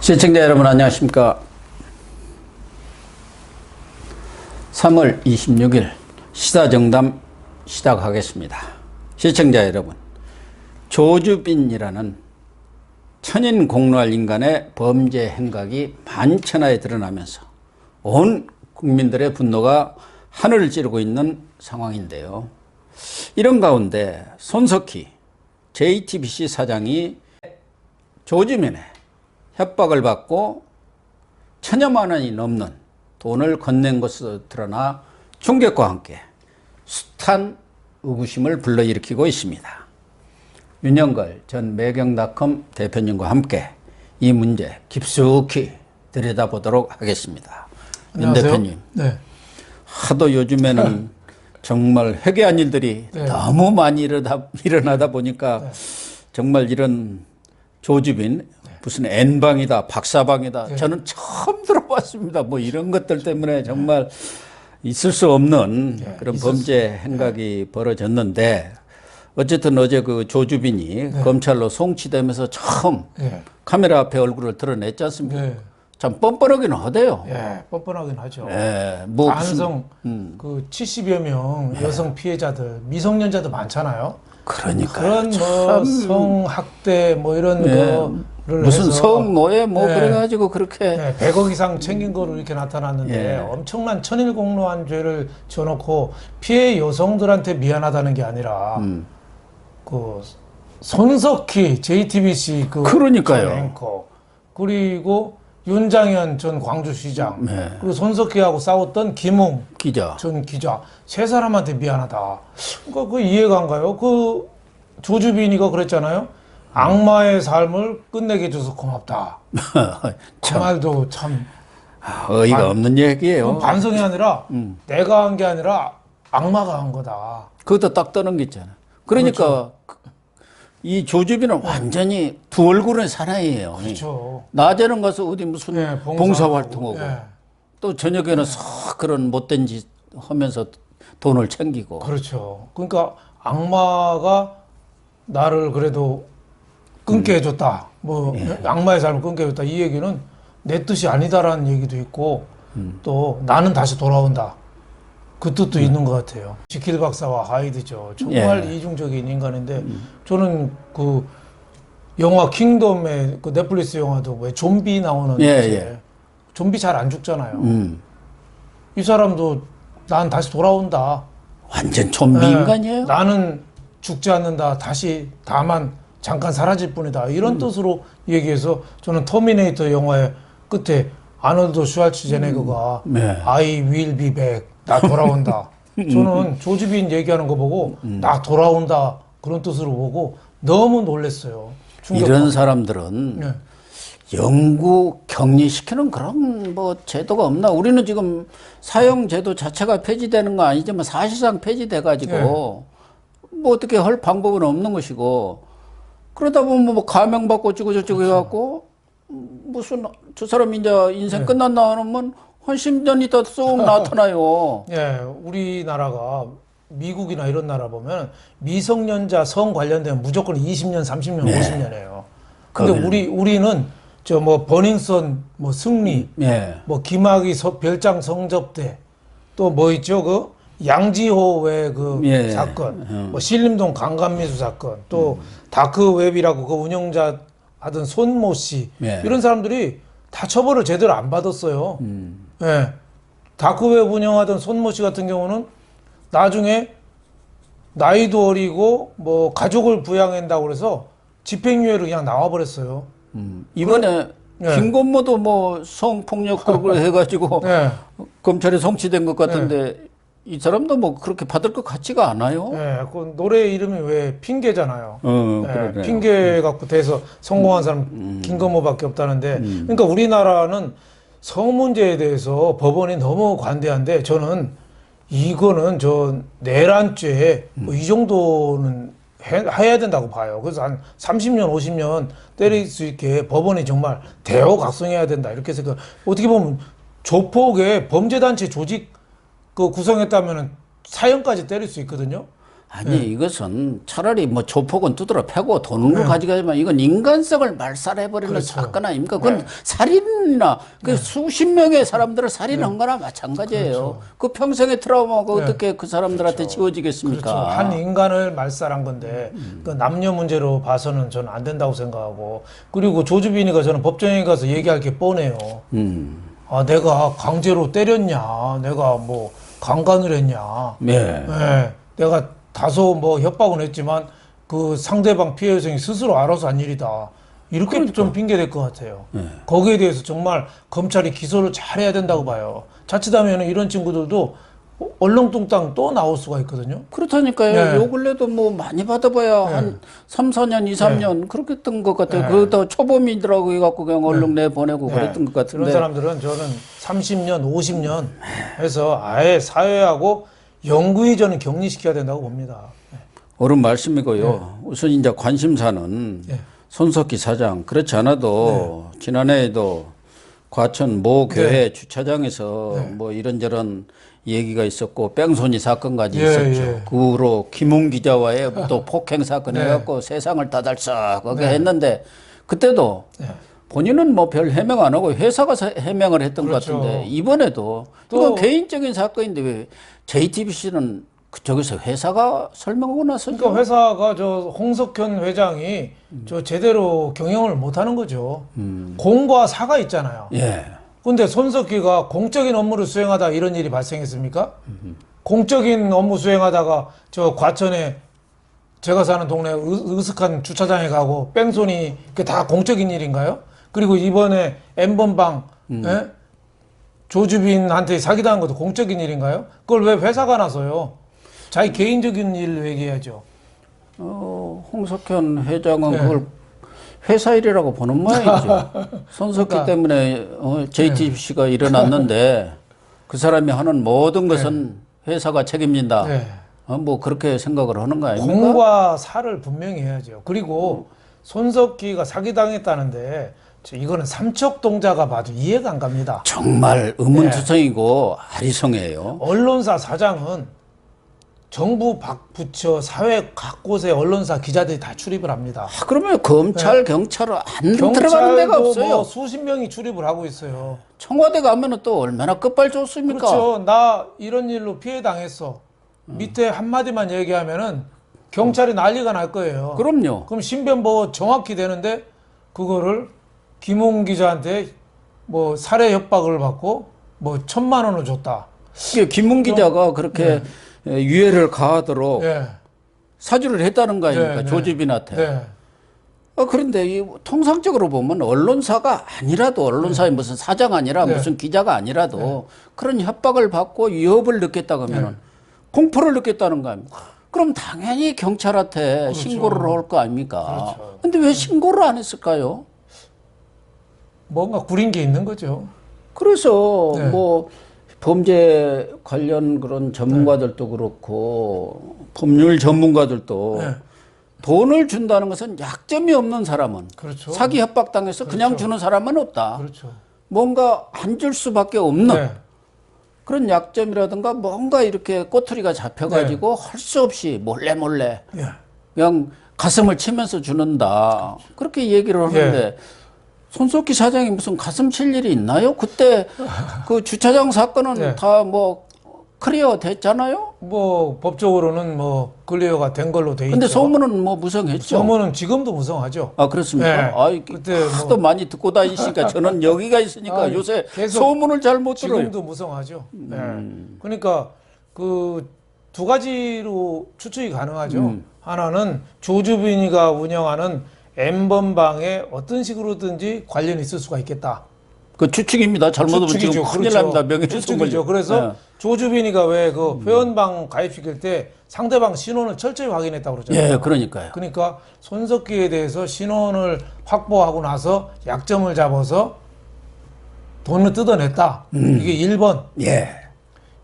시청자 여러분 안녕하십니까. 3월 26일 시사정담 시작하겠습니다. 시청자 여러분, 조주빈이라는 천인 공로할 인간의 범죄 행각이 만천하에 드러나면서 온 국민들의 분노가 하늘을 찌르고 있는 상황인데요. 이런 가운데 손석희 JTBC 사장이 조주빈의 협박을 받고 1,000여만 원이 넘는 돈을 건넨 것으로 드러나 충격과 함께 숱한 의구심을 불러일으키고 있습니다. 윤영걸 전 매경닷컴 대표님과 함께 이 문제 깊숙이 들여다보도록 하겠습니다. 안녕하세요. 윤 대표님, 네. 하도 요즘에는 정말 회개한 일들이 네. 너무 많이 일어나다 보니까 네. 정말 이런 조주빈 무슨 N방이다 박사방이다 네. 저는 처음 들어봤습니다. 뭐 이런 것들 때문에 정말 있을 수 없는 네, 그런 범죄 행각이 벌어졌는데, 어쨌든 어제 그 조주빈이 검찰로 송치되면서 처음 카메라 앞에 얼굴을 드러냈지 않습니까? 네. 참 뻔뻔하긴 하대요. 예, 뻔뻔하긴 하죠. 뭐 반성 그 70여 명 여성 피해자들, 미성년자도 많잖아요. 그러니까 그런 뭐 성학대 뭐 이런 거를 무슨 해서 성노예 뭐 네. 그래가지고 그렇게 100억 이상 챙긴 거로 이렇게 나타났는데 엄청난 천일공로한 죄를 지어놓고 피해 여성들한테 미안하다는 게 아니라 그 손석희 JTBC 그 그러니까요. 전 앵커, 그리고 윤장현 전 광주시장, 그리고 손석희하고 싸웠던 김웅 기자 전 기자, 세 사람한테 미안하다. 그러니까 그 이해가 안 가요. 그 조주빈이가 그랬잖아요. 악마의 삶을 끝내게 해줘서 고맙다. 그 말도 참 어이가 없는 얘기예요. 반성이 아니라 내가 한 게 아니라 악마가 한 거다. 그것도 딱 떠는 게 있잖아. 그러니까 그렇죠. 이 조주빈은 완전히 두 얼굴의 사나이예요. 그렇죠. 낮에는 가서 어디 무슨 봉사활동하고 예. 또 저녁에는 싹 그런 못된 짓 하면서 돈을 챙기고. 그렇죠. 그러니까 악마가 나를 그래도 끊게 해줬다. 뭐 악마의 삶을 끊게 해줬다. 이 얘기는 내 뜻이 아니다라는 얘기도 있고 또 나는 다시 돌아온다. 그 뜻도 있는 것 같아요. 지킬 박사와 하이드죠. 정말 이중적인 인간인데 저는 그 영화 킹덤의 그 넷플릭스 영화도 왜 좀비 나오는 좀비 잘 안 죽잖아요. 이 사람도 난 다시 돌아온다. 완전 좀비 인간이에요. 나는 죽지 않는다. 다시 다만 잠깐 사라질 뿐이다. 이런 뜻으로 얘기해서 저는 터미네이터 영화의 끝에 아놀드 슈왈츠제네거가 I will be back. 나 돌아온다. 저는 조주빈 얘기하는 거 보고 나 돌아온다. 그런 뜻으로 보고 너무 놀랐어요. 이런 사람들은 영구 격리시키는 그런 뭐 제도가 없나? 우리는 지금 사형 제도 자체가 폐지되는 거 아니지만 사실상 폐지돼 가지고 뭐 어떻게 할 방법은 없는 것이고, 그러다 보면 뭐 감형받고 어쩌고저쩌고 해갖고 무슨 저 사람 이제 인생 끝났나 하면 한 10년 있다 쏙 나타나요. 우리나라가 미국이나 이런 나라 보면 미성년자 성 관련되면 무조건 20년, 30년, 50년이에요. 근데 우리는 저 뭐 버닝썬, 뭐 승리, 뭐 김학의 별장 성접대, 또 뭐 있죠 그 양지호의 그 사건, 뭐 신림동 강간미수 사건, 또 다크웹이라고 그 운영자 하던 손모 씨 이런 사람들이 다 처벌을 제대로 안 받았어요. 다크웹 운영하던 손모 씨 같은 경우는 나중에 나이도 어리고 뭐 가족을 부양한다고 그래서 집행유예로 그냥 나와버렸어요. 이번에 김건모도 뭐 성폭력 그걸 해가지고 검찰에 송치된 것 같은데 이 사람도 뭐 그렇게 받을 것 같지가 않아요. 그 노래 이름이 왜 핑계잖아요. 그러네요. 핑계 갖고 돼서 성공한 사람 김건모밖에 없다는데, 그러니까 우리나라는 성 문제에 대해서 법원이 너무 관대한데 저는 이거는 저 내란죄 뭐 이 정도는 해야 된다고 봐요. 그래서 한 30년, 50년 때릴 수 있게 법원이 정말 대허각성해야 된다 이렇게 생각. 어떻게 보면 조폭의 범죄단체 조직 그 구성했다면은 사형까지 때릴 수 있거든요. 아니 이것은 차라리 뭐 조폭은 두드러 패고 돈을 가져가지만 이건 인간성을 말살해버리는 그렇죠. 사건 아닙니까? 그건 살인이나 그 수십 명의 사람들을 살인한 거나 마찬가지예요. 그 평생의 트라우마가 어떻게 그 사람들한테 지워지겠습니까? 그렇죠. 한 인간을 말살한 건데 그 남녀 문제로 봐서는 저는 안 된다고 생각하고 그리고 조주빈이가 저는 법정에 가서 얘기할 게 뻔해요. 아 내가 강제로 때렸냐, 내가 뭐 강간을 했냐, 네. 네, 내가 다소 뭐 협박은 했지만 그 상대방 피해 여성이 스스로 알아서 한 일이다. 이렇게 좀 핑계댈 것 같아요. 거기에 대해서 정말 검찰이 기소를 잘해야 된다고 봐요. 자칫하면 이런 친구들도 얼렁뚱땅 또 나올 수가 있거든요. 그렇다니까요. 네. 요 근래도 뭐 많이 받아봐야 한 3, 4년, 2, 3년 그렇게 했던 것 같아요. 그러다 초범이더라고 해갖고 그냥 얼른 내보내고 그랬던 것 같은데. 그런 사람들은 저는 30년, 50년 해서 아예 사회하고 영구히 저는 격리시켜야 된다고 봅니다. 옳은 말씀이고요. 우선 이제 관심사는 손석희 사장 그렇지 않아도 지난해에도 과천 모 교회 주차장에서 뭐 이런저런 얘기가 있었고 뺑소니 사건까지 있었죠. 그 후로 김웅 기자와의 또 폭행 사건 해갖고 세상을 다달싹하게 했는데 그때도 본인은 뭐 별 해명 안 하고 회사가 해명을 했던 것 같은데 이번에도 이건 개인적인 사건인데 왜 JTBC는 그쪽에서 회사가 설명하고 나서 그러니까 회사가 저 홍석현 회장이 저 제대로 경영을 못하는 거죠. 공과 사가 있잖아요. 예. 근데 손석희가 공적인 업무를 수행하다 이런 일이 발생했습니까? 공적인 업무 수행하다가 저 과천에 제가 사는 동네 으슥한 주차장에 가고 뺑소니 그게 다 공적인 일인가요? 그리고 이번에 N번방 예? 조주빈한테 사기당한 것도 공적인 일인가요? 그걸 왜 회사가 나서요? 자기 개인적인 일을 얘기해야죠. 홍석현 회장은 그걸 회사 일이라고 보는 모양이죠. 손석희 그러니까, 때문에 JTBC가 일어났는데 그 사람이 하는 모든 것은 회사가 책임진다. 뭐 그렇게 생각을 하는 거 아닙니까? 공과 사를 분명히 해야죠. 그리고 손석희가 사기당했다는데 이거는 삼척동자가 봐도 이해가 안 갑니다. 정말 의문투성이고 아리송해요. 언론사 사장은 정부 부처 사회 각곳에 언론사 기자들이 다 출입을 합니다. 그러면 검찰, 경찰은 안 들어가는 데가 없어요. 뭐 수십 명이 출입을 하고 있어요. 청와대 가면은 또 얼마나 끝발 좋습니까? 그렇죠. 나 이런 일로 피해 당했어. 밑에 한마디만 얘기하면은 경찰이 난리가 날 거예요. 그럼요. 그럼 신변보호 정확히 되는데 그거를 김홍 기자한테 뭐 살해 협박을 받고 뭐 1,000만 원을 줬다. 김문 기자가 그렇게 유해를 가하도록 사주를 했다는 거 아닙니까? 조주빈한테. 그런데 이 통상적으로 보면 언론사가 아니라도 언론사의 무슨 사장 아니라 무슨 기자가 아니라도 그런 협박을 받고 위협을 느꼈다고 하면 공포를 느꼈다는 거 아닙니까? 그럼 당연히 경찰한테 신고를 할 거 아닙니까? 근데 왜 신고를 안 했을까요? 뭔가 구린 게 있는 거죠. 그래서 뭐 범죄 관련 그런 전문가들도 그렇고 법률 전문가들도 돈을 준다는 것은 약점이 없는 사람은 사기 협박당해서 그냥 주는 사람은 없다. 뭔가 안 줄 수밖에 없는 그런 약점이라든가 뭔가 이렇게 꼬투리가 잡혀가지고 할 수 없이 몰래 그냥 가슴을 치면서 주는다. 그렇게 얘기를 하는데 손석희 사장이 무슨 가슴 칠 일이 있나요? 그때 그 주차장 사건은 다 뭐 클리어 됐잖아요? 뭐 법적으로는 뭐 클리어가 된 걸로 돼 있죠. 근데 소문은 뭐 무성했죠? 소문은 지금도 무성하죠. 아, 그렇습니까? 아, 그때 하도 많이 듣고 다니시니까 저는 여기가 있으니까 요새 소문을 잘 못 들어요. 지금도 무성하죠. 그러니까 그 두 가지로 추측이 가능하죠. 하나는 조주빈이가 운영하는 N번방에 어떤 식으로든지 관련이 있을 수가 있겠다. 그 추측입니다. 잘못하면 지금 큰일 납니다. 명예훼손 추측이죠. 그래서 조주빈이가 왜 그 회원방 가입시킬 때 상대방 신원을 철저히 확인했다고 그러잖아요. 그러니까요. 그러니까 손석희에 대해서 신원을 확보하고 나서 약점을 잡아서 돈을 뜯어냈다. 이게 1번.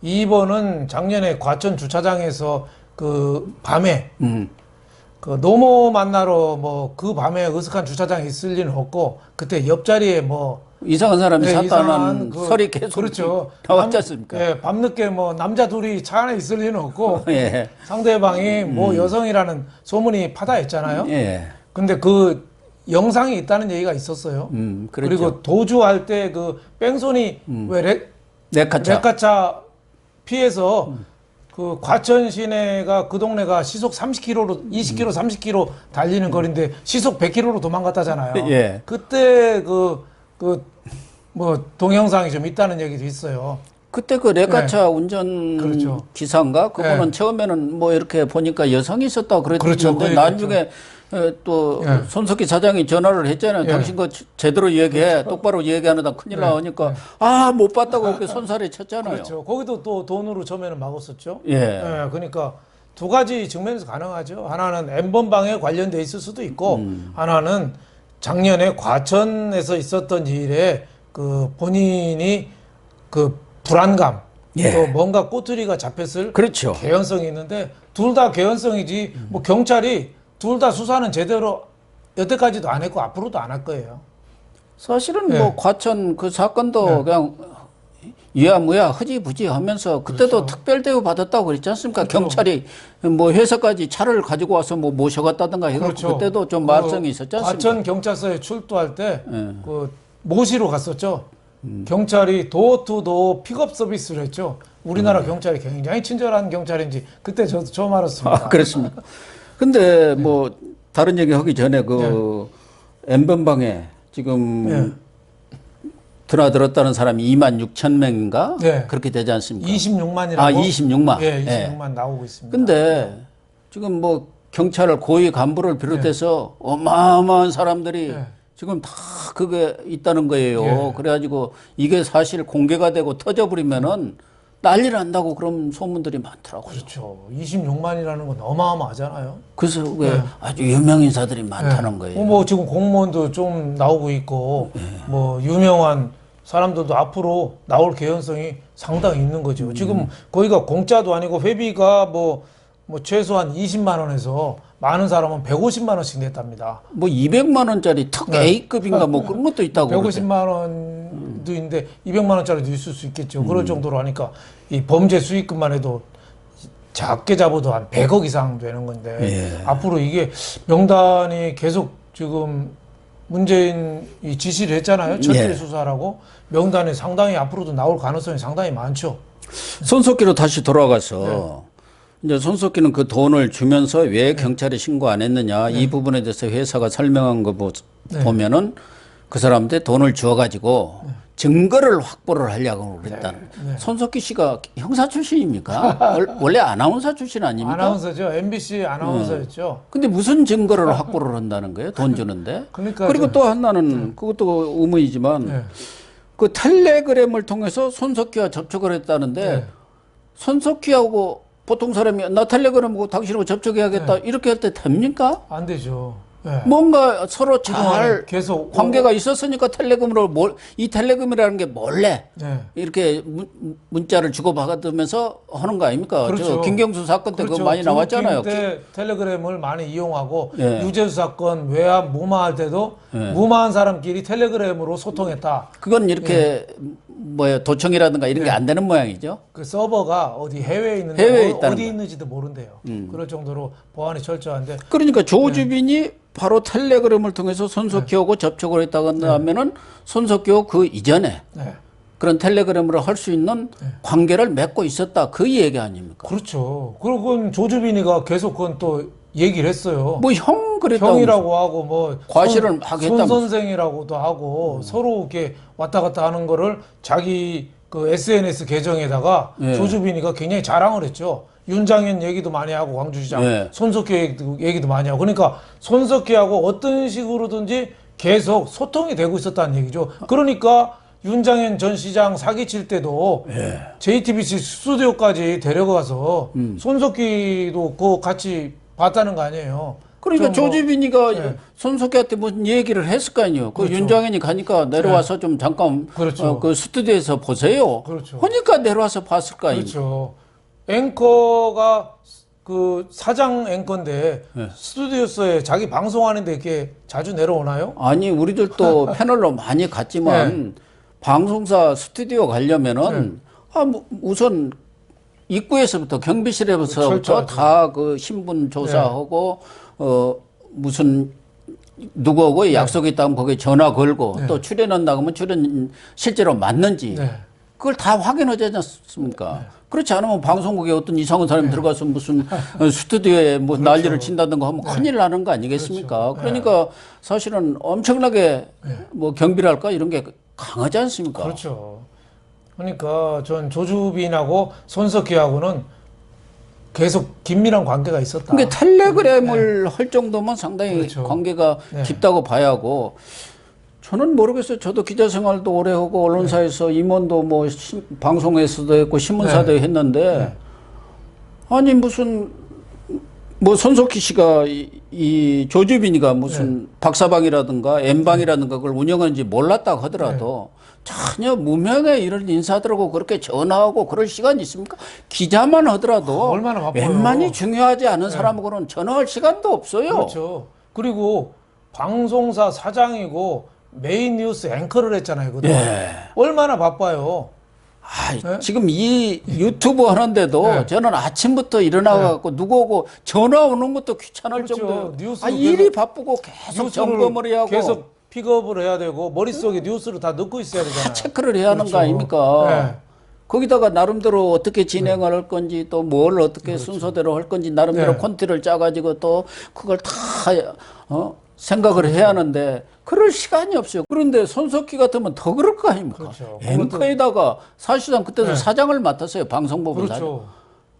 2번은 작년에 과천 주차장에서 그 밤에 그 노모 만나러 뭐 그 밤에 으슥한 주차장에 있을 리는 없고 그때 옆자리에 뭐 이상한 사람이 네, 샀다는 그, 설이 계속 그렇죠. 나왔지 않습니까? 예, 밤늦게 뭐 남자 둘이 차 안에 있을 리는 없고 예. 상대방이 뭐 여성이라는 소문이 파다했잖아요. 예. 근데 그 영상이 있다는 얘기가 있었어요. 그렇죠. 그리고 도주할 때 그 뺑소니 왜 레카차 피해서 그 과천 시내가 그 동네가 시속 30km로 20km 30km 달리는 거리인데 시속 100km로 도망갔다잖아요. 예. 그때 뭐 동영상이 좀 있다는 얘기도 있어요. 그때 그 레카차 운전 그렇죠. 기사인가 그거는 네. 처음에는 뭐 이렇게 보니까 여성이 있었다고 그랬는데 그렇죠. 나중에 또 네. 손석희 사장이 전화를 했잖아요. 네. 당신 거 제대로 얘기해. 똑바로 얘기하는다 큰일 나오니까 아, 못 봤다고 그렇게 손살에 쳤잖아요. 그렇죠. 거기도 또 돈으로 처음에는 막았었죠. 예. 예, 그러니까 두 가지 측면에서 가능하죠. 하나는 N번방에 관련돼 있을 수도 있고, 하나는 작년에 과천에서 있었던 일에 그 본인이 그 불안감, 예. 또 뭔가 꼬투리가 잡혔을 그렇죠. 개연성이 있는데 둘 다 개연성이지. 뭐 경찰이 둘 다 수사는 제대로 여태까지도 안 했고 앞으로도 안 할 거예요. 사실은 예. 뭐 과천 그 사건도 그냥 유야무야 흐지부지 하면서 그때도 그렇죠. 특별 대우 받았다고 그랬지 않습니까? 그렇죠. 경찰이 뭐 회사까지 차를 가지고 와서 뭐 모셔갔다든가 해서 그렇죠. 그때도 좀 말썽이 있었지 않습니까? 과천 경찰서에 출두할 때 예. 그 모시러 갔었죠. 경찰이 도어투도어 픽업 서비스를 했죠. 우리나라 경찰이 굉장히 친절한 경찰인지 그때 저도 처음 알았습니다. 아, 그렇습니까? 근데 뭐 다른 얘기 하기 전에 그 N번방에 지금 드나들었다는 사람이 26,000명인가? 네. 그렇게 되지 않습니까? 26만이라고. 아, 26만. 예, 26만 나오고 있습니다. 근데 지금 뭐 경찰 고위 간부를 비롯해서 어마어마한 사람들이 네. 지금 다 그게 있다는 거예요. 예. 그래가지고 이게 사실 공개가 되고 터져버리면은 난리 난다고 그런 소문들이 많더라고요. 그렇죠. 26만이라는 건 어마어마하잖아요. 그래서 왜 아주 유명 인사들이 많다는 거예요. 뭐 지금 공무원도 좀 나오고 있고 뭐 유명한 사람들도 앞으로 나올 개연성이 상당히 있는 거죠. 지금 거기가 공짜도 아니고 회비가 뭐 최소한 20만 원에서 많은 사람은 150만 원씩 냈답니다. 뭐 200만 원짜리 특 A급인가 뭐 그런 것도 있다고. 150만 원도 있는데 200만 원짜리도 있을 수 있겠죠. 그럴 정도로 하니까 이 범죄 수익금만 해도 작게 잡아도 한 100억 이상 되는 건데 앞으로 이게 명단이 계속 지금 문재인이 지시를 했잖아요. 철저히 수사라고 명단이 상당히 앞으로도 나올 가능성이 상당히 많죠. 손석기로 다시 돌아가서 이제 손석기는 그 돈을 주면서 왜 경찰에 신고 안 했느냐 이 부분에 대해서 회사가 설명한 거 보면은 그 사람한테 돈을 주어가지고 증거를 확보를 하려고 그랬다는. 손석기 씨가 형사 출신입니까? 원래 아나운서 출신 아닙니까? 아나운서죠. MBC 아나운서였죠. 근데 무슨 증거를 확보를 한다는 거예요? 돈 주는데. 그러니까 그리고 또 하나는 그것도 의문이지만 그 텔레그램을 통해서 손석기와 접촉을 했다는데 손석기하고 보통 사람이 나 텔레그램하고 당신하고 접촉해야겠다 이렇게 할 때 됩니까? 안 되죠. 뭔가 서로 잘 계속 관계가 있었으니까 텔레그램으로 이 텔레그램이라는 게 몰래 이렇게 문자를 주고받으면서 하는 거 아닙니까? 그렇죠. 저 김경수 사건 때 그거 많이 나왔잖아요. 때 텔레그램을 많이 이용하고 유재수 사건 외압 무마할 때도 무마한 사람끼리 텔레그램으로 소통했다. 그건 이렇게 뭐야 도청이라든가 이런 게 안 되는 모양이죠. 그 서버가 어디 해외에 있는데 해외에 있다는 어디 있는지도 모른대요. 그럴 정도로 보안이 철저한데. 그러니까 조주빈이 바로 텔레그램을 통해서 손석희하고 접촉을 했다고 하면은 손석희하고 그 이전에 그런 텔레그램으로 할 수 있는 관계를 맺고 있었다 그 얘기 아닙니까? 그렇죠. 그건 조주빈이가 계속 그건 또 얘기를 했어요. 뭐 형 그랬다고 형이라고 하고 뭐 과실을 막 손 했다면서. 선생이라고도 하고 서로 이렇게 왔다 갔다 하는 거를 자기 그 SNS 계정에다가 조주빈이가 굉장히 자랑을 했죠. 윤장현 얘기도 많이 하고 광주시장 손석희 얘기도 많이 하고 그러니까 손석희하고 어떤 식으로든지 계속 소통이 되고 있었다는 얘기죠. 그러니까 윤장현 전 시장 사기칠 때도 JTBC 스튜디오까지 데려가서 손석희도 그 같이 봤다는 거 아니에요. 그러니까 조주빈이가 손석희한테 무슨 얘기를 했을 거 아니에요. 그 윤장현이 가니까 내려와서 좀 잠깐 그 스튜디오에서 보세요. 그러니까 내려와서 봤을 거 아닙니까? 그렇죠. 앵커가 그 사장 앵커인데 스튜디오스에 자기 방송하는데 이렇게 자주 내려오나요? 아니 우리들도 패널로 많이 갔지만 방송사 스튜디오 가려면은 우선 입구에서부터 경비실에서부터 철저하죠. 다 그 신분 조사하고 무슨 누구하고 약속이 있다면 거기에 전화 걸고 또 출연한다고 하면 출연 실제로 맞는지 그걸 다 확인하지 않습니까? 그렇지 않으면 방송국에 어떤 이상한 사람이 들어가서 무슨 스튜디오에 뭐 난리를 친다든가 하면 큰일 나는 거 아니겠습니까? 그러니까 사실은 엄청나게 뭐 경비랄까 이런 게 강하지 않습니까? 그렇죠. 그러니까 전 조주빈하고 손석희하고는 계속 긴밀한 관계가 있었다. 그러니까 텔레그램을 할 정도면 상당히 그렇죠. 관계가 깊다고 봐야 하고 저는 모르겠어요. 저도 기자 생활도 오래 하고 언론사에서 임원도 뭐 방송에서도 했고 신문사도 했는데 아니 무슨 뭐 손석희 씨가 이 조주빈이가 무슨 박사방이라든가 N방이라든가 그걸 운영하는지 몰랐다고 하더라도 전혀 무명의 이런 인사들하고 그렇게 전화하고 그럴 시간이 있습니까? 기자만 하더라도 얼마나 바빠요. 웬만히 중요하지 않은 사람하고는 전화할 시간도 없어요. 그렇죠. 그리고 방송사 사장이고 메인 뉴스 앵커를 했잖아요. 그동안. 얼마나 바빠요. 지금 이 유튜브 하는데도 저는 아침부터 일어나갖고 누구하고 전화 오는 것도 귀찮을 그렇죠. 정도로 뉴스를 일이 바쁘고 계속 점검을 해야 하고 계속 픽업을 해야 되고 머릿속에 뉴스를 다 넣고 있어야 되잖아요. 다 체크를 해야 하는 거 아닙니까? 거기다가 나름대로 어떻게 진행을 할 건지 또 뭘 어떻게 순서대로 할 건지 나름대로 콘티를 짜가지고 또 그걸 다 생각을 해야 하는데 그럴 시간이 없어요. 그런데 손석희 같으면 더 그럴 거 아닙니까? 그렇죠. 앵커에다가 사실상 그때도 사장을 맡았어요. 방송법을 그렇죠.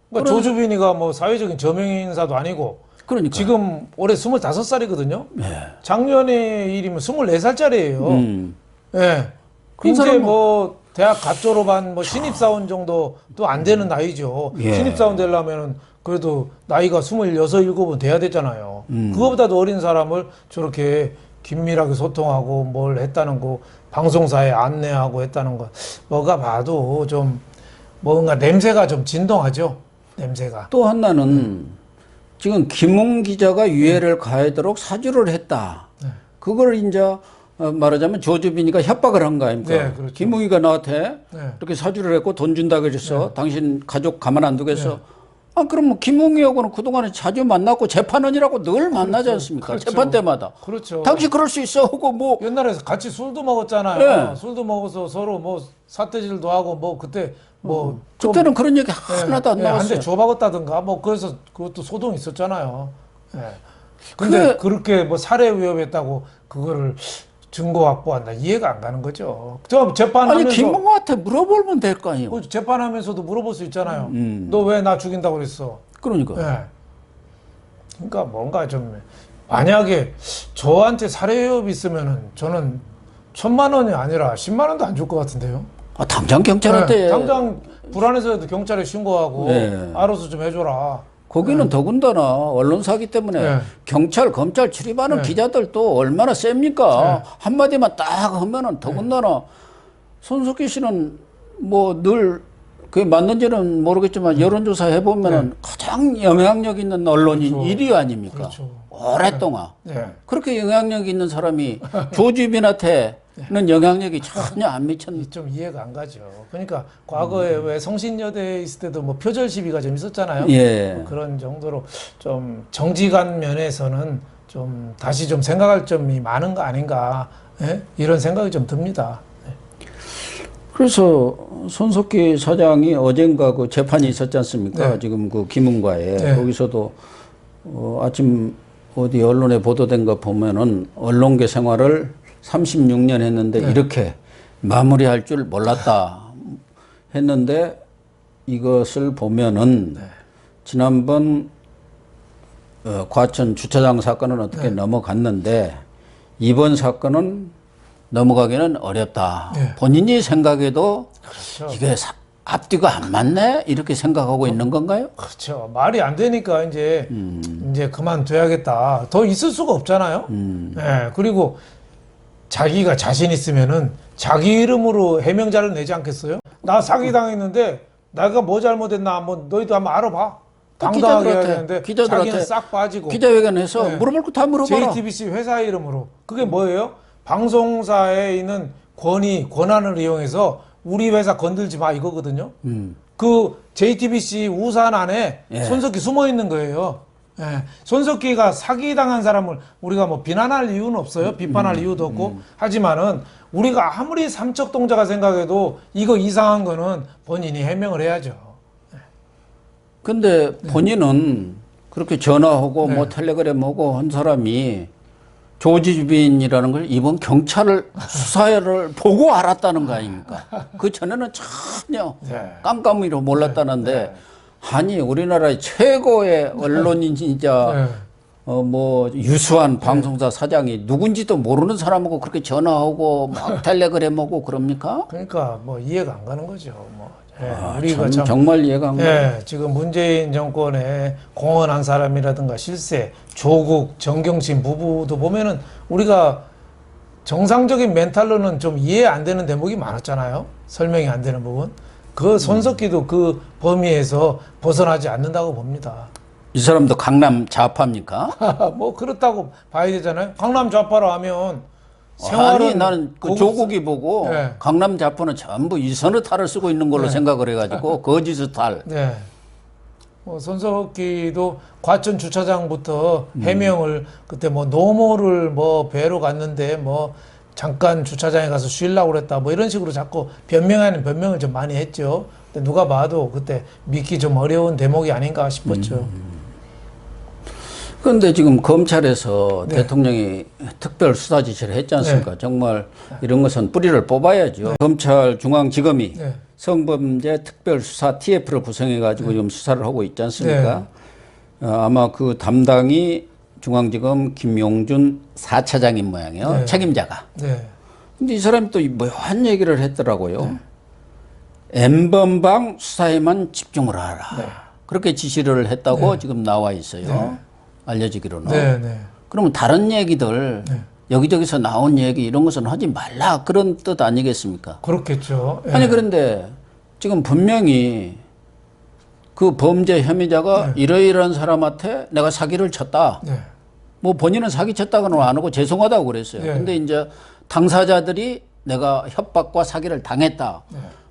그러니까 조주빈이가 뭐 사회적인 저명 인사도 아니고 그러니까 지금 올해 25살이거든요. 작년에 일이면 24살짜리예요. 예. 그 이제 사람은 뭐 대학 갓 졸업한 뭐 신입사원 정도도 안 되는 나이죠. 신입사원 되려면은 그래도 나이가 26, 7은 돼야 되잖아요. 그거보다도 어린 사람을 저렇게 긴밀하게 소통하고 뭘 했다는 거, 방송사에 안내하고 했다는 거, 뭐가 봐도 좀 뭔가 냄새가 좀 진동하죠. 냄새가. 또 하나는 지금 김웅 기자가 유해를 가하도록 사주를 했다. 그걸 이제 말하자면 조주빈이가 협박을 한 거 아닙니까? 네, 그렇죠. 김웅이가 나한테 이렇게 사주를 했고 돈 준다 그래서 당신 가족 가만 안 두겠어. 그럼 뭐 김웅이하고는 그동안에 자주 만났고 재판원이라고 늘 만나지 않습니까? 그렇죠. 재판 때마다. 그렇죠. 당신 그럴 수 있어 하고 뭐 옛날에 같이 술도 먹었잖아요. 술도 먹어서 서로 뭐 사태질도 하고 뭐 그때 뭐 그때는 그런 얘기 하나도 안 나왔어요. 한대 줘박았다든가 뭐 그래서 그것도 소동이 있었잖아요. 근데 그렇게 뭐 살해 위협했다고 그거를 증거 확보한다 이해가 안 가는 거죠. 저 재판하면서 아니 김웅한테 물어보면 될 거 아니에요. 재판하면서도 물어볼 수 있잖아요. 너 왜 나 죽인다고 그랬어? 그러니까. 그러니까 뭔가 좀 만약에 저한테 살해 위협이 있으면은 저는 1,000만 원이 아니라 10만 원도 안 줄 것 같은데요. 당장 경찰한테 당장 불안해서라도 경찰에 신고하고 알아서 좀 해줘라. 거기는 더군다나 언론사기 때문에 경찰, 검찰 출입하는 기자들도 얼마나 셉니까? 한마디만 딱 하면은 더군다나 손석희 씨는 뭐 늘 그게 맞는지는 모르겠지만 여론조사 해보면은 가장 영향력 있는 언론인 1위 아닙니까? 그렇죠. 오랫동안. 그렇게 영향력 있는 사람이 조주빈한테는 영향력이 전혀 안 미쳤는데. 좀 이해가 안 가죠. 그러니까 과거에 왜 성신여대에 있을 때도 뭐 표절 시비가 좀 있었잖아요. 뭐 그런 정도로 좀 정직한 면에서는 좀 다시 좀 생각할 점이 많은 거 아닌가 이런 생각이 좀 듭니다. 그래서 손석희 사장이 어젠가 그 재판이 있었지 않습니까? 지금 그 김웅과에 거기서도 아침 어디 언론에 보도된 거 보면은 언론계 생활을 36년 했는데 이렇게 마무리할 줄 몰랐다 했는데 이것을 보면은 지난번 과천 주차장 사건은 어떻게 넘어갔는데 이번 사건은 넘어가기는 어렵다. 본인이 생각해도 그렇죠. 이게 앞뒤가 안 맞네? 이렇게 생각하고 있는 건가요? 그렇죠. 말이 안 되니까 이제 그만둬야겠다. 더 있을 수가 없잖아요. 그리고 자기가 자신 있으면은 자기 이름으로 해명자를 내지 않겠어요? 나 사기당했는데 내가 뭐 잘못했나 한번 너희도 한번 알아봐. 당당하게 해야 되는데 기자들한테 자기는 싹 빠지고 기자회견에서 네. 물어볼 거 다 물어봐라. JTBC 회사 이름으로 그게 뭐예요? 방송사에 있는 권한을 이용해서 우리 회사 건들지 마 이거거든요. 그 JTBC 우산 안에 예. 손석희 숨어 있는 거예요. 예. 손석희가 사기당한 사람을 우리가 뭐 비난할 이유는 없어요. 비판할 이유도 없고. 하지만은 우리가 아무리 삼척동자가 생각해도 이거 이상한 거는 본인이 해명을 해야죠. 근데 본인은 그렇게 전화하고 네. 뭐 텔레그램하고 한 사람이 조지빈이라는 걸 이번 경찰을 수사를 보고 알았다는 거 아닙니까? 그 전에는 전혀 네. 깜깜이로 몰랐다는데 네. 아니 우리나라의 최고의 언론인이자 네. 뭐 유수한 방송사 사장이 누군지도 모르는 사람하고 그렇게 전화하고 막 텔레그램하고 그럽니까? 그러니까 뭐 이해가 안 가는 거죠. 뭐 예, 참 우리가 참 정말 이해가 안 가요. 예, 지금 문재인 정권의 공헌한 사람이라든가 실세, 조국, 정경심 부부도 보면은 우리가 정상적인 멘탈로는 좀 이해 안 되는 대목이 많았잖아요. 설명이 안 되는 부분. 그 손석희도 그 범위에서 벗어나지 않는다고 봅니다. 이 사람도 강남 좌파입니까? 뭐 그렇다고 봐야 되잖아요. 강남 좌파로 하면 아니 생활은 나는 그 조국이 보고 네. 강남 좌파는 전부 이선의 탈을 쓰고 있는 걸로 생각을 해가지고 거짓의 탈. 네. 뭐 손석희도 과천 주차장부터 해명을 그때 뭐 노모를 뭐 배로 갔는데 뭐 잠깐 주차장에 가서 쉬려고 그랬다 뭐 이런 식으로 자꾸 변명을 좀 많이 했죠. 근데 누가 봐도 그때 믿기 좀 어려운 대목이 아닌가 싶었죠. 그런데 지금 검찰에서 네. 대통령이 특별 수사 지시를 했지 않습니까? 네. 정말 이런 것은 뿌리를 뽑아야죠. 검찰 중앙지검이 네. 성범죄 특별 수사 TF를 구성해 가지고 지금 수사를 하고 있지 않습니까? 아마 그 담당이 중앙지검 김용준 4차장인 모양이에요. 네. 책임자가. 네. 근데 이 사람이 또 묘한 얘기를 했더라고요. N번방 수사에만 집중을 하라. 네. 그렇게 지시를 했다고 지금 나와 있어요. 알려지기로는. 네. 네. 그러면 다른 얘기들 여기저기서 나온 얘기 이런 것은 하지 말라 그런 뜻 아니겠습니까? 그렇겠죠. 예. 아니 그런데 지금 분명히 그 범죄 혐의자가 이러이러한 사람한테 내가 사기를 쳤다. 네. 뭐 본인은 사기 쳤다고는 안 하고 죄송하다고 그랬어요. 네. 근데 이제 당사자들이 내가 협박과 사기를 당했다.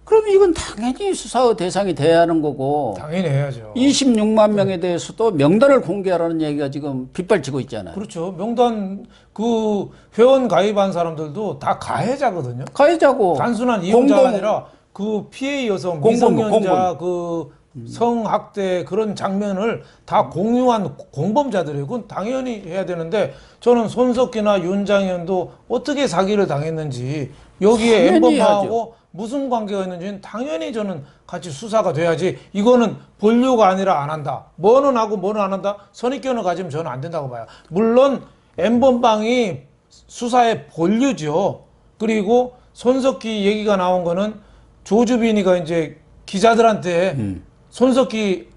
그럼 이건 당연히 수사의 대상이 돼야 하는 거고 당연히 해야죠. 26만 명에 대해서도 명단을 공개하라는 얘기가 지금 빗발치고 있잖아요. 그렇죠. 명단 그 회원 가입한 사람들도 다 가해자거든요. 가해자고 단순한 이용자가 공범, 아니라 그 피해 여성, 공범, 미성년자 그 성학대 그런 장면을 다 공유한 공범자들이에요. 그건 당연히 해야 되는데 저는 손석희나 윤장현도 어떻게 사기를 당했는지 여기에 당연히 엠범하고 무슨 관계가 있는지는 당연히 저는 같이 수사가 돼야지 이거는 본류가 아니라 안 한다. 뭐는 하고 뭐는 안 한다. 선입견을 가지면 저는 안 된다고 봐요. 물론 엠범방이 수사의 본류죠. 그리고 손석희 얘기가 나온 거는 조주빈이가 이제 기자들한테 손석희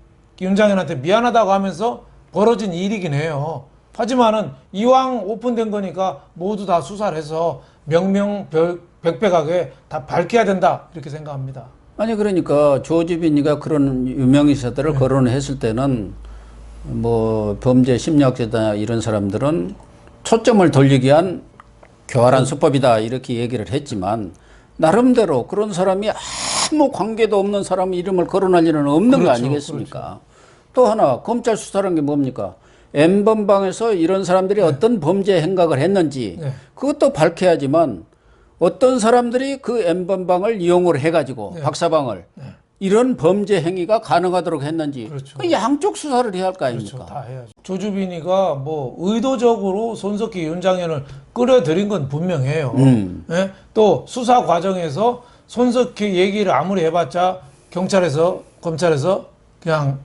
윤장현한테 미안하다고 하면서 벌어진 일이긴 해요. 하지만은 이왕 오픈된 거니까 모두 다 수사를 해서 명명백백하게 다 밝혀야 된다 이렇게 생각합니다. 아니 그러니까 조지빈이가 그런 유명인사들을 거론했을 때는 뭐 범죄 심리학자다 이런 사람들은 초점을 돌리기 위한 교활한 수법이다 이렇게 얘기를 했지만 나름대로 그런 사람이 아무 관계도 없는 사람 이름을 거론할 일은 없는 그렇죠, 거 아니겠습니까? 또 하나 검찰 수사라는 게 뭡니까? N번방에서 이런 사람들이 어떤 범죄 행각을 했는지 그것도 밝혀야지만 어떤 사람들이 그 N번방을 이용을 해가지고 박사방을 이런 범죄 행위가 가능하도록 했는지 그렇죠. 그 양쪽 수사를 해야 할 거 아닙니까? 그렇죠. 다 해야죠. 조주빈이가 뭐 의도적으로 손석희 윤장현을 끌어들인 건 분명해요. 예? 또 수사 과정에서 손석희 얘기를 아무리 해봤자 경찰에서 검찰에서 그냥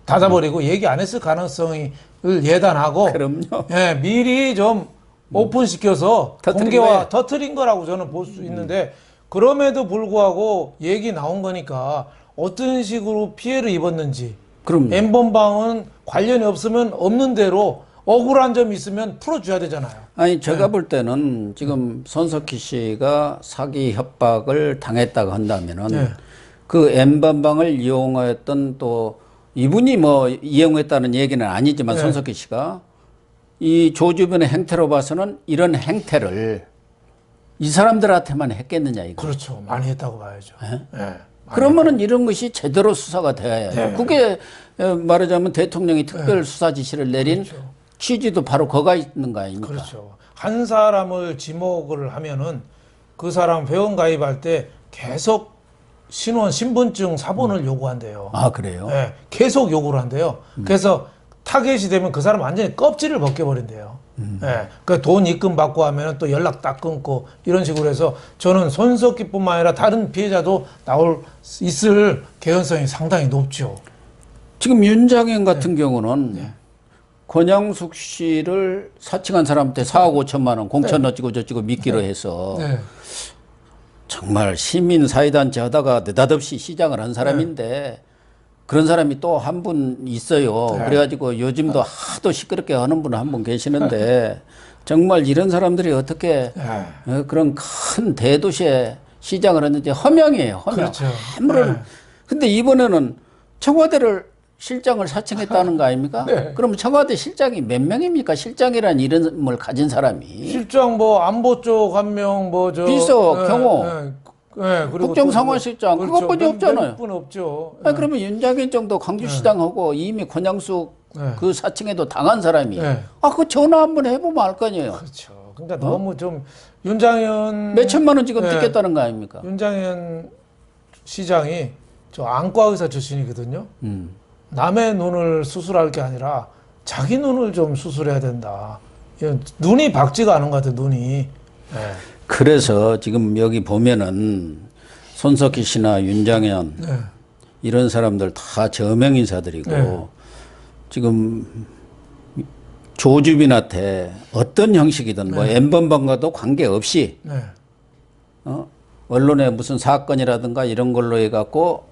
닫아버리고 얘기 안 했을 가능성을 예단하고 그럼요. 예, 미리 좀 오픈시켜서 터뜨린 공개와 거예요. 터트린 거라고 저는 볼 수 있는데 그럼에도 불구하고 얘기 나온 거니까 어떤 식으로 피해를 입었는지 그럼요. N번방은 관련이 없으면 없는 대로 억울한 점이 있으면 풀어줘야 되잖아요. 아니 제가 볼 때는 지금 손석희 씨가 사기 협박을 당했다고 한다면은 그 N번방을 이용하였던 또 이분이 뭐 이용했다는 얘기는 아니지만 손석희 씨가 이 조주변의 행태로 봐서는 이런 행태를 이 사람들한테만 했겠느냐 이거. 그렇죠. 많이 했다고 봐야죠. 네. 그러면은 이런 것이 제대로 수사가 돼야죠. 네. 그게 말하자면 대통령이 특별 수사 지시를 내린 그렇죠. 취지도 바로 거가 있는 거 아닙니까? 그렇죠. 한 사람을 지목을 하면은 그 사람 회원 가입할 때 계속 신원, 신분증 사본을 요구한대요. 아, 그래요? 네, 계속 요구를 한대요. 그래서 타겟이 되면 그 사람 완전히 껍질을 벗겨버린대요. 네, 그 돈 입금 받고 하면 또 연락 딱 끊고 이런 식으로 해서 저는 손석희뿐만 아니라 다른 피해자도 있을 개연성이 상당히 높죠. 지금 윤장현 같은 경우는 권양숙 씨를 사칭한 사람한테 4억 5천만 원 공천 어찌고 저찌고 믿기로 해서 네. 정말 시민 사회단체 하다가 느닷없이 시장을 한 사람인데 그런 사람이 또 한 분 있어요. 그래가지고 요즘도 하도 시끄럽게 하는 분 한 분 계시는데 정말 이런 사람들이 어떻게 그런 큰 대도시에 시장을 했는지 허명이에요. 허명. 그렇죠. 아무런. 근데 이번에는 청와대를 실장을 사칭했다는 거 아닙니까? 그럼 청와대 실장이 몇 명입니까? 실장이라는 이름을 가진 사람이. 실장 뭐 안보 쪽 한 명 뭐저 비서, 경호, 그리고 국정상황실장 그렇죠. 그것뿐이 없잖아요. 몇분 없죠. 아니, 그러면 윤장현 정도 광주시장하고 이미 권양숙 그 사칭에도 당한 사람이 그 전화 한번 해보면 알 거 아니에요. 그렇죠. 그러니까 너무 좀 윤장현 몇 천만 원 지금 뜯겠다는 거 아닙니까? 윤장현 시장이 저 안과 의사 출신이거든요. 남의 눈을 수술할 게 아니라 자기 눈을 좀 수술해야 된다. 눈이 박지가 않은 것 같아요. 눈이. 그래서 지금 여기 보면은 손석희 씨나 윤장현 이런 사람들 다 저명 인사들이고 지금 조주빈한테 어떤 형식이든 뭐 N번방과도 관계없이 언론에 무슨 사건이라든가 이런 걸로 해갖고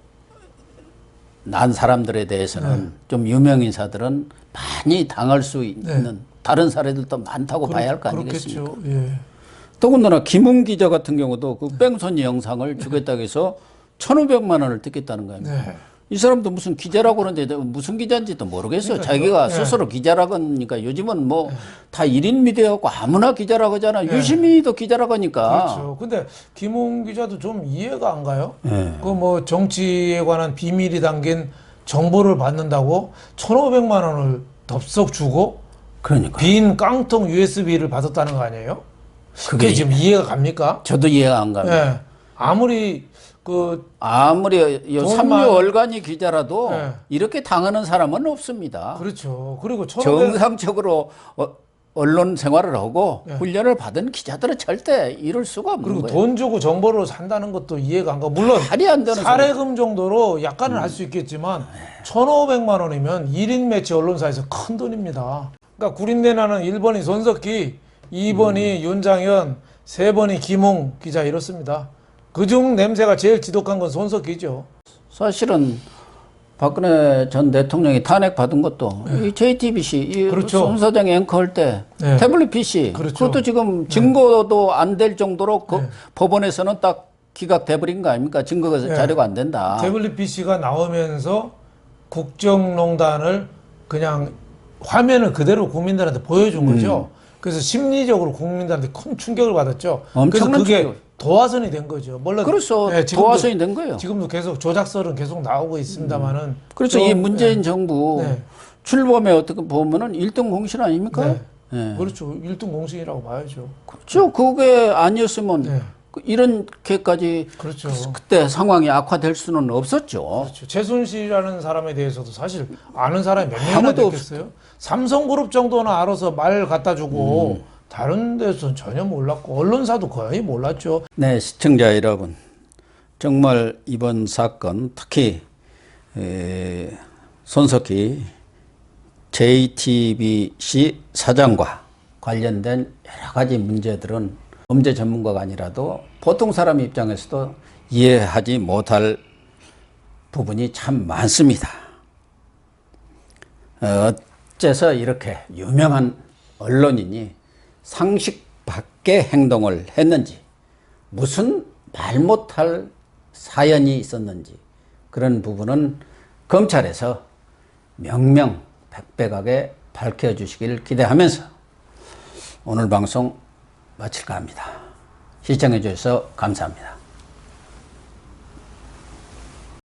난 사람들에 대해서는 좀 유명 인사들은 많이 당할 수 있는 다른 사례들도 많다고 봐야 할 거 아니겠습니까? 그렇겠죠. 예. 더군다나 김웅 기자 같은 경우도 그 뺑소니 영상을 주겠다고 해서 1,500만 원을 뜯겠다는 거 아닙니까? 이 사람도 무슨 기자라고 그러는데 무슨 기자인지도 모르겠어요. 자기가 스스로 기자라고 하니까 요즘은 뭐 다 1인 미디어하고 아무나 기자라고 하잖아. 유시민이도 기자라고 하니까. 그렇죠. 근데 김웅 기자도 좀 이해가 안 가요? 그 뭐 정치에 관한 비밀이 담긴 정보를 받는다고 1,500만 원을 덥석 주고 그러니까. 빈 깡통 USB를 받았다는 거 아니에요? 그게 지금 이해가 갑니까? 저도 이해가 안 갑니다. 예. 아무리 삼류 월간이 기자라도 이렇게 당하는 사람은 없습니다. 그렇죠. 그리고 정상적으로 언론 생활을 하고 훈련을 받은 기자들은 절대 이럴 수가 없는 그리고 거예요. 돈 주고 정보를 산다는 것도 이해가 안 가고 물론 말이 안 되는 사례금 정도로 약간은 할 수 있겠지만 1,500만 원이면 1인 매체 언론사에서 큰 돈입니다. 그러니까 구린내 나는 1번이 손석희, 2번이 윤장현, 3번이 김웅 기자 이렇습니다. 그중 냄새가 제일 지독한 건 손석희죠. 사실은 박근혜 전 대통령이 탄핵 받은 것도 이 JTBC 이 그렇죠. 손 사장이 앵커할 때 태블릿 PC 그렇죠. 그것도 지금 증거도 안 될 정도로 그 법원에서는 딱 기각돼 버린 거 아닙니까? 증거가 자료가 안 된다. 태블릿 PC가 나오면서 국정농단을 그냥 화면을 그대로 국민들한테 보여준 거죠. 그래서 심리적으로 국민들한테 큰 충격을 받았죠. 그래서 엄청난 그게 충격. 도화선이 된 거죠. 물론 그렇죠. 지금도- 도화선이 된 거예요. 지금도 계속 조작설은 계속 나오고 있습니다만은 그래서 이 문재인 정부 네. 출범에 어떻게 보면은 1등 공신 아닙니까? 네. 그렇죠. 1등 공신이라고 봐야죠. 그렇죠. 그게 아니었으면 이렇게까지 그렇죠. 그때 상황이 악화될 수는 없었죠. 그렇죠. 최순실이라는 사람에 대해서도 사실 아는 사람이 몇 명이나 아무도 됐겠어요? 삼성그룹 정도는 알아서 말 갖다 주고 다른 데서는 전혀 몰랐고 언론사도 거의 몰랐죠. 네, 시청자 여러분. 정말 이번 사건 특히 손석희 JTBC 사장과 관련된 여러 가지 문제들은 범죄 전문가가 아니라도 보통 사람 입장에서도 이해하지 못할 부분이 참 많습니다. 어째서 이렇게 유명한 언론인이 상식 밖의 행동을 했는지, 무슨 말 못할 사연이 있었는지 그런 부분은 검찰에서 명명백백하게 밝혀주시길 기대하면서 오늘 방송 마칠까 합니다. 시청해 주셔서 감사합니다.